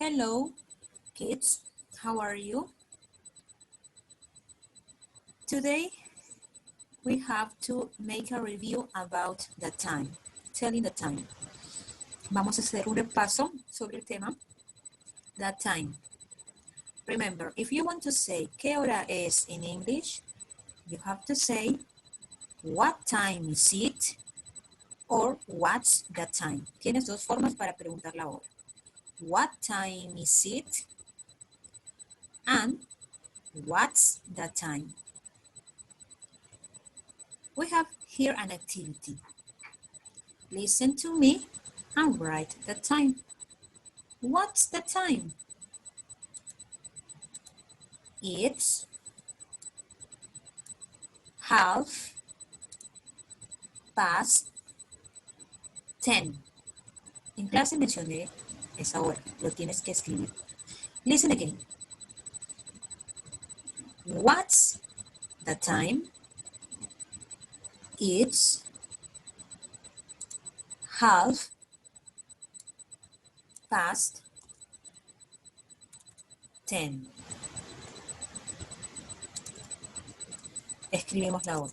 Hello, kids. How are you? Today, we have to make a review about the time, telling the time. Vamos a hacer un repaso sobre el tema, the time. Remember, if you want to say ¿qué hora es in English? You have to say what time is it or what's the time. Tienes dos formas para preguntar la hora. What time is it? And what's the time? We have here an activity. Listen to me and write the time. What's the time? It's half past 10. En clase mencioné esa hora, lo tienes que escribir. Listen again. What's the time? It's half past 10. Escribimos la hora.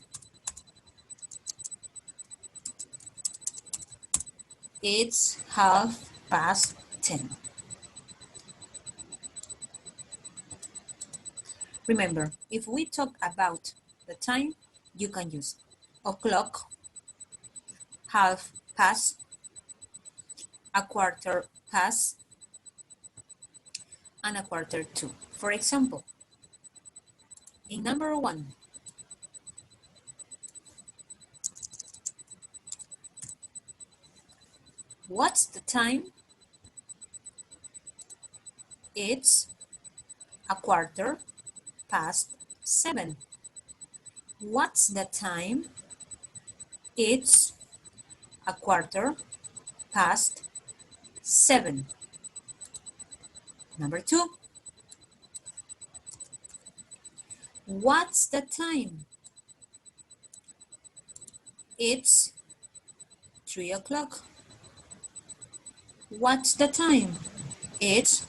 It's half past 10. Remember, if we talk about the time, you can use o'clock, half past, a quarter past, and a quarter to. For example, in number 1, what's the time? It's a quarter past 7. What's the time? It's a quarter past 7. Number 2. What's the time? It's 3 o'clock. What's the time? It's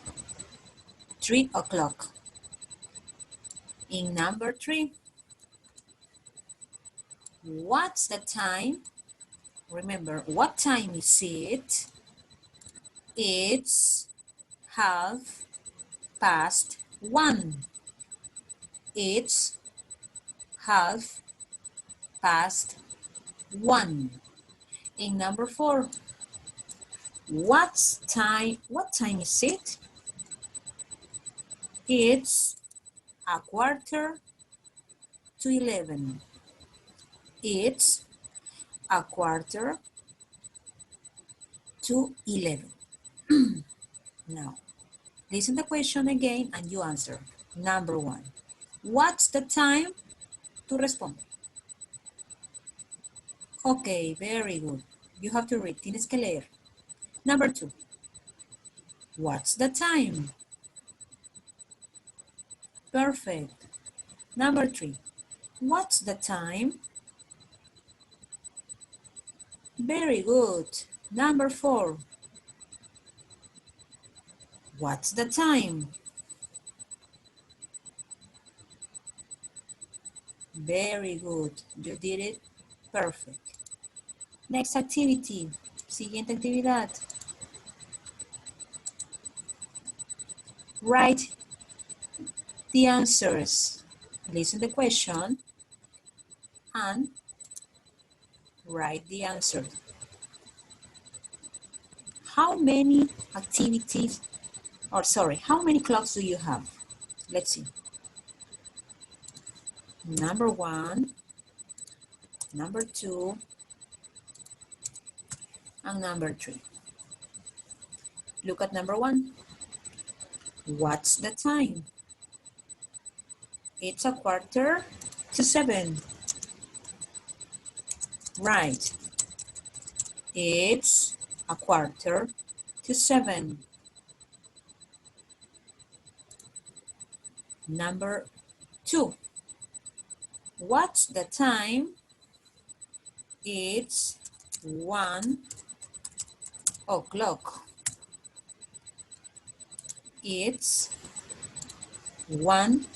3 o'clock. In number 3, what's the time? Remember, what time is it? It's half past 1. It's half past 1. In number 4, what time is it? It's a quarter to 11. It's a quarter to 11. Now, listen the question again and you answer. Number 1. What's the time? Tú responde. Okay, very good. You have to read. Tienes que leer. Number 2. What's the time? Perfect. Number 3. What's the time? Very good. Number 4. What's the time? Very good. You did it perfect. Next activity. Siguiente actividad. Write the answers. Listen the question and write the answer. How many activities, how many clocks do you have? Let's see. Number 1, number 2, and number 3. Look at number 1. What's the time? It's a quarter to 7. Right. It's a quarter to 7. Number 2. What's the time? It's 1 o'clock. It's 1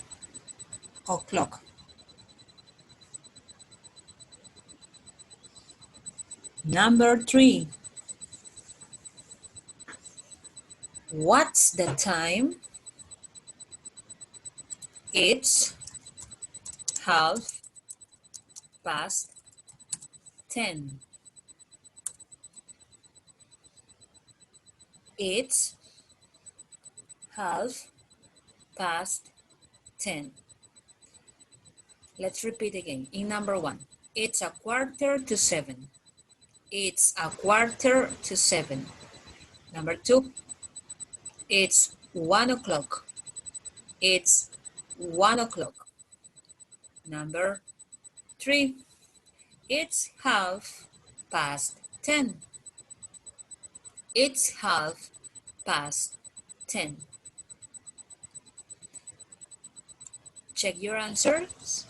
o'clock. Number 3. What's the time? It's 10:30. It's 10:30. Let's repeat again. In number 1, it's 6:45. It's 6:45. Number 2, it's 1 o'clock. It's 1 o'clock. Number 3, it's 10:30. It's 10:30. Check your answers.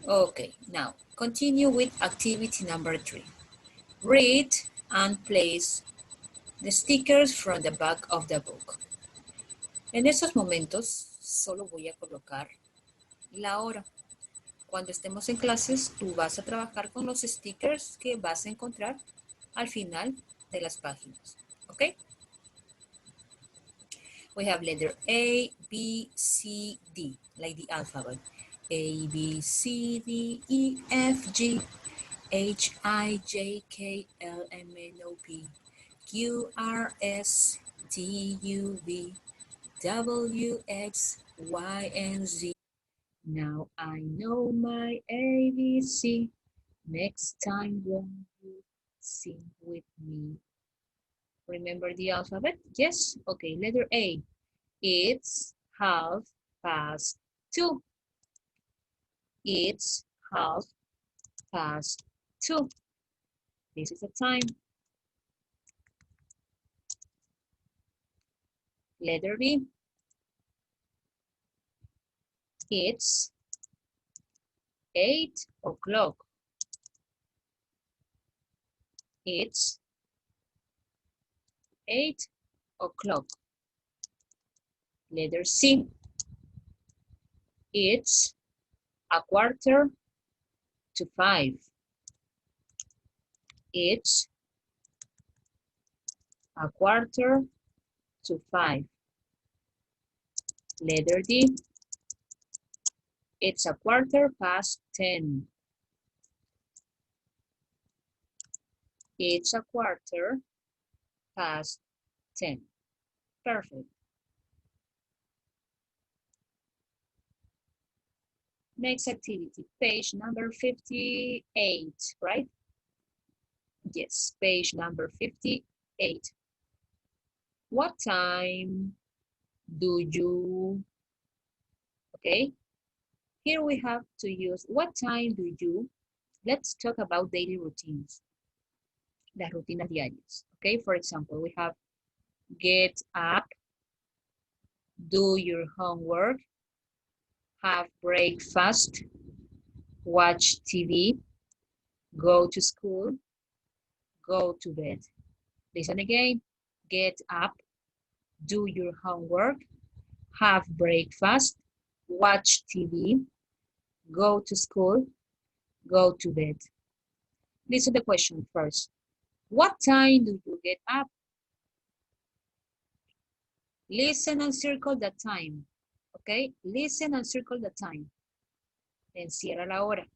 Okay, now continue with activity number 3. Read and place the stickers from the back of the book. En estos momentos solo voy a colocar la hora. Cuando estemos en clases, tú vas a trabajar con los stickers que vas a encontrar al final de las páginas. ¿Ok? We have letter A, B, C, D, like the alphabet. A, B, C, D, E, F, G, H, I, J, K, L, M, N, O, P, Q, R, S, T, U, V, W, X, Y, and Z. Now I know my ABC. Next time won't you sing with me? Remember the alphabet? Yes? Okay, letter A. It's 2:30. It's 2:30. This is the time. Letter B. It's 8 o'clock. It's 8 o'clock. Letter C. It's 4:45. It's 4:45. Letter D. It's 10:15. It's 10:15. Perfect. Next activity, page number 58, right? Yes, page number 58. What time do you, okay? Here we have to use what time do you. Let's talk about daily routines. Las rutinas diarias, okay? For example, we have get up, do your homework, have breakfast, watch TV, go to school, go to bed. Listen again. Get up, do your homework, have breakfast, watch TV, go to school, go to bed. Listen to the question first. What time do you get up? Listen and circle the time. Okay? Listen and circle the time. Encierra la hora.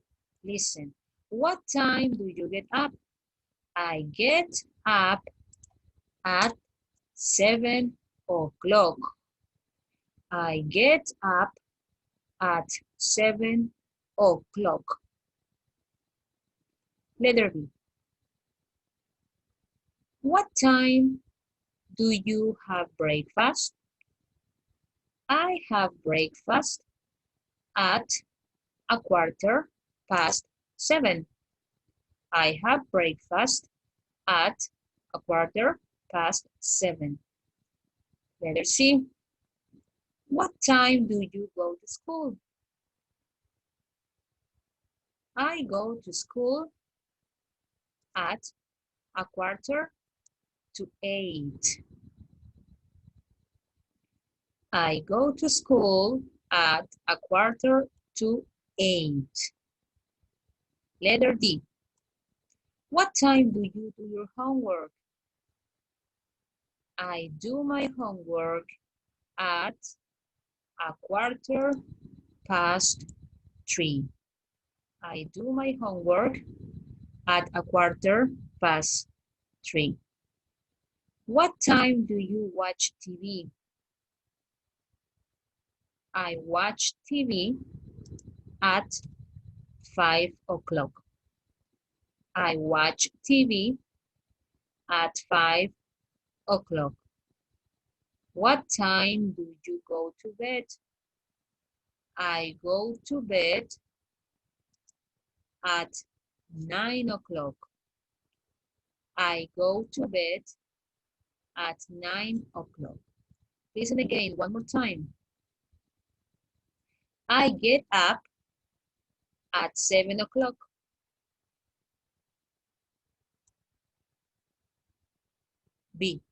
Listen. What time do you get up? I get up at 7 o'clock. I get up at 7 o'clock. Letter B. What time do you have breakfast? I have breakfast at 7:15. I have breakfast at 7:15. Letter C. What time do you go to school? I go to school at 7:45. I go to school at 7:45. Letter D. What time do you do your homework? I do my homework at 3:15. I do my homework at 3:15. What time do you watch TV? I watch TV at 5 o'clock. I watch TV at 5 o'clock. What time do you go to bed? I go to bed at 9 o'clock. I go to bed at 9 o'clock. Listen again, one more time. I get up at 7 o'clock. B.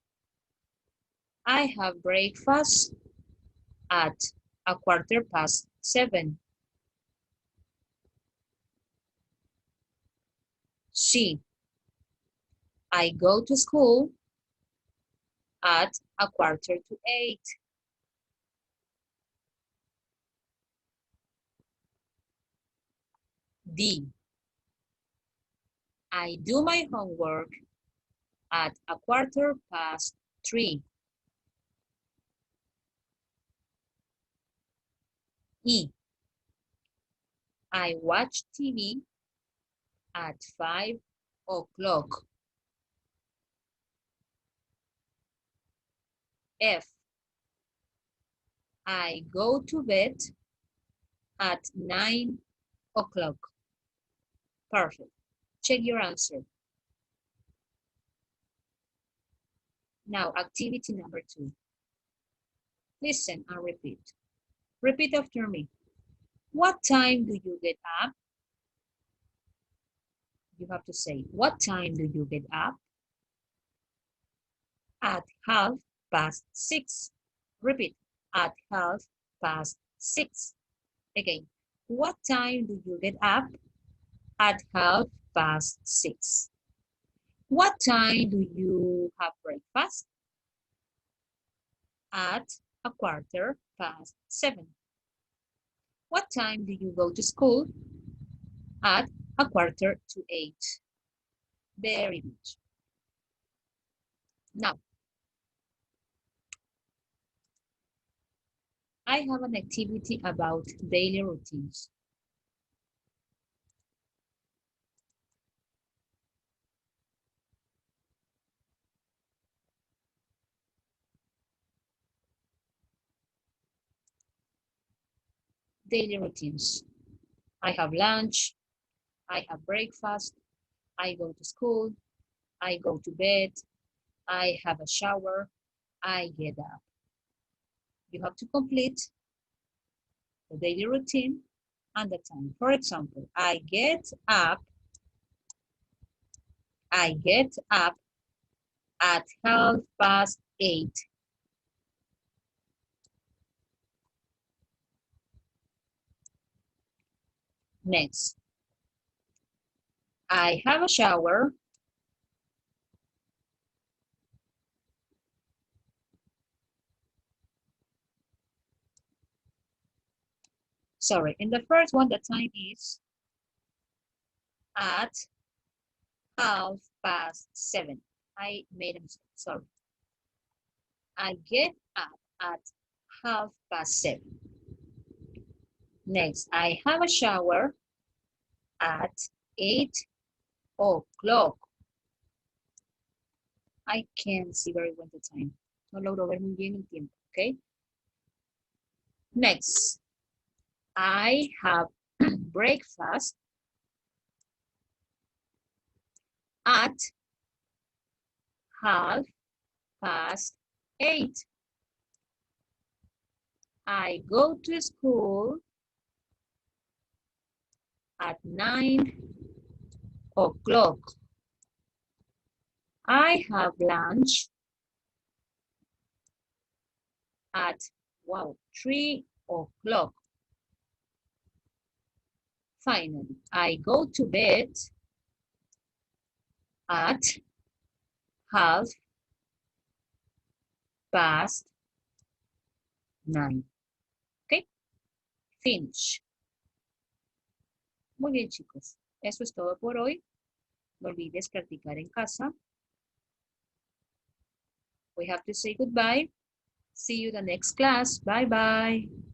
I have breakfast at 7:15. C. I go to school at 7:45. D. I do my homework at 3:15. E. I watch TV at 5 o'clock. F. I go to bed at 9 o'clock. Perfect. Check your answer. Now, activity number 2. Listen and repeat. Repeat after me. What time do you get up? You have to say, what time do you get up? At 6:30. Repeat, at 6:30. Again, what time do you get up? At 6:30. What time do you have breakfast? At 7:15. What time do you go to school? At 7:45. Very good. Now, I have an activity about daily routines. Daily routines. I have lunch, I have breakfast, I go to school, I go to bed, I have a shower, I get up. You have to complete the daily routine and the time. For example, I get up at 8:30. Next, I have a shower. Sorry, in the first one, the time is at 7:30. I made a mistake, sorry. I get up at 7:30. Next, I have a shower at 8 o'clock. I can't see very well the time. No logro ver muy bien el tiempo, okay? Next, I have breakfast at 8:30. I go to school at 9 o'clock. I have lunch at Wow, 3 o'clock. Finally, I go to bed at 9:30. ¿Ok? Finish. Muy bien, chicos. Eso es todo por hoy. No olvides practicar en casa. We have to say goodbye. See you the next class. Bye-bye.